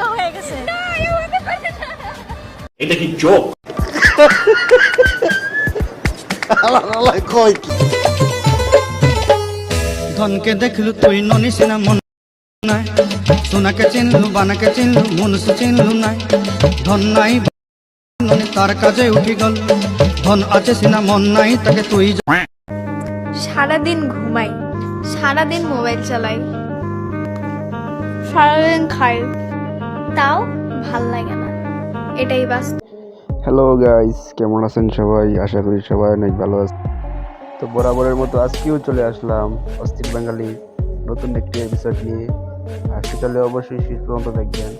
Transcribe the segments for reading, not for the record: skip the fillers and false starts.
ভাঙা হয়ে গেছে। এটা কি জোক? ধনকে দেখলু তুই ননিস না মন নাই, সোনাকে চিনলু বানাকে চিনলু মনুষ চিনলু নাই। ধন নাই ননি তার কাজে উঠি গল, ধন আছে সিনা মন নাই তাকে তুই। সারাদিন ঘুমাই, সারাদিন মোবাইল চালাই, সারাদিন খাই, তাও ভাল লাগে না। এটাই বাস্তব। হ্যালো গাইস, কেমন আছেন সবাই? আশা করি সবাই অনেক ভালো আছে। তো বরাবরের মতো আজকেও চলে আসলাম অস্থির বাঙালি নতুন একটি এপিসোড নিয়ে। আর সেটালে অবশ্যই শেষ পর্যন্ত দেখবেন।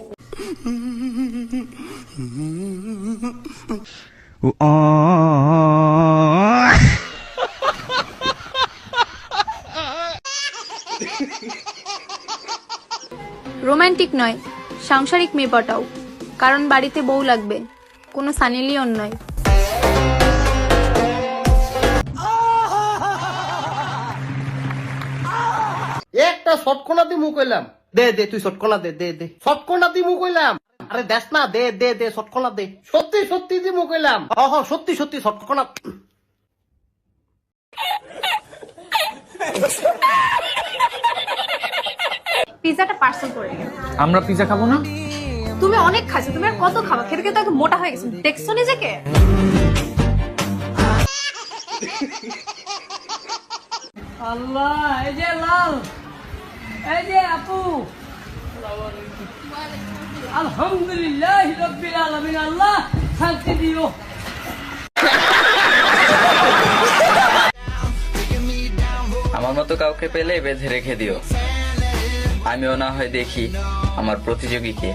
রোমান্টিক নয়, সাংসারিক মেয়ে পটাও, কারণ বাড়িতে বউ লাগবে, কোনো সানি লিওন নয়। একটা শটকোনা দি মুখ কইলাম, দে দে তুই শটকোনা দে, দে দে শটকোনা দি মুখ কইলাম। আরে দেখ না, দে দে দে শটকোনা দে। সত্যি সত্যি দি মুখ কইলাম। হ সত্যি সত্যি শটকোনা। পিজাটা পার্সেল করে দিও। আমরা পিজা খাবো না? তুমি অনেক খাইছো, তুমি আর কত খাবা? খেতে খেতে একদম মোটা হয়ে গেছো, দেখছো নিজেকে? আল্লাহ, এই যে লাল, এই যে আপু, আলহামদুলিল্লাহ রাব্বিল আলামিন, আল্লাহ শান্তি দিও। আমার মতো কাউকে পেলে বেঁধে রেখে দিও, আমিও না হয় দেখি আমার প্রতিযোগীকে।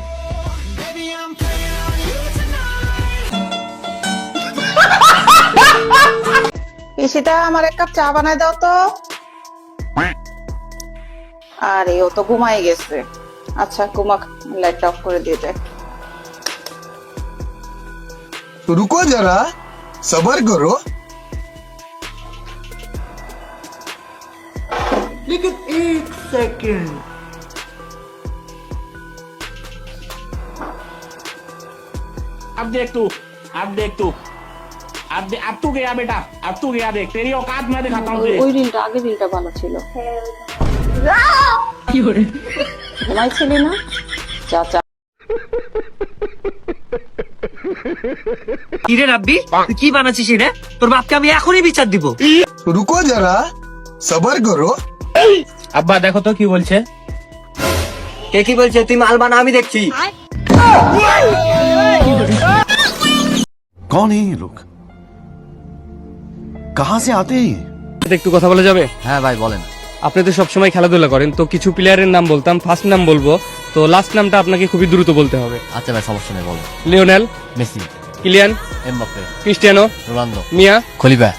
পিসিটা আমার এক কাপ চা বানায় দাও তো। আরে ও তো ঘুমাই গেছে। আচ্ছা ঘুমাক, লাইট অফ করে দিয়ে দে। रुको जरा, सबर करो। लेकिन एक सेकंड, अब देख तू, अब देख तू, अब तू गया बेटा, अब तू गया। देख तेरी औकात मैं दिखाता हूँ। ওই রিলটা, আগের রিলটা ভালো ছিল। ঘুমাইছিলি না? চা চা। কিরে রাব্বি, তুই কি বানাচ্ছিস রে? তোর বাপকে আমি এখনই বিচার দিব। रुको जरा, सबर करो। আব্বা দেখো তো কি বলছে। কে কি বলছে? তুই মাল বানা, আমি দেখছি। कौन है ये लोग? कहाँ से आते हैं? একটু কথা বলা যাবে? হ্যাঁ ভাই বলেন। আপনি তো সবসময় খেলাধুলা করেন, তো কিছু প্লেয়ারের নাম বলতাম, ফার্স্ট নাম বলবো, তো লাস্ট নামটা আপনাকে খুবই দ্রুত বলতে হবে। আচ্ছা ভাই, সমস্যা নেই, বলেন। Lionel Messi, Kylian Mbappe, Cristiano Ronaldo, Mia খলিফা।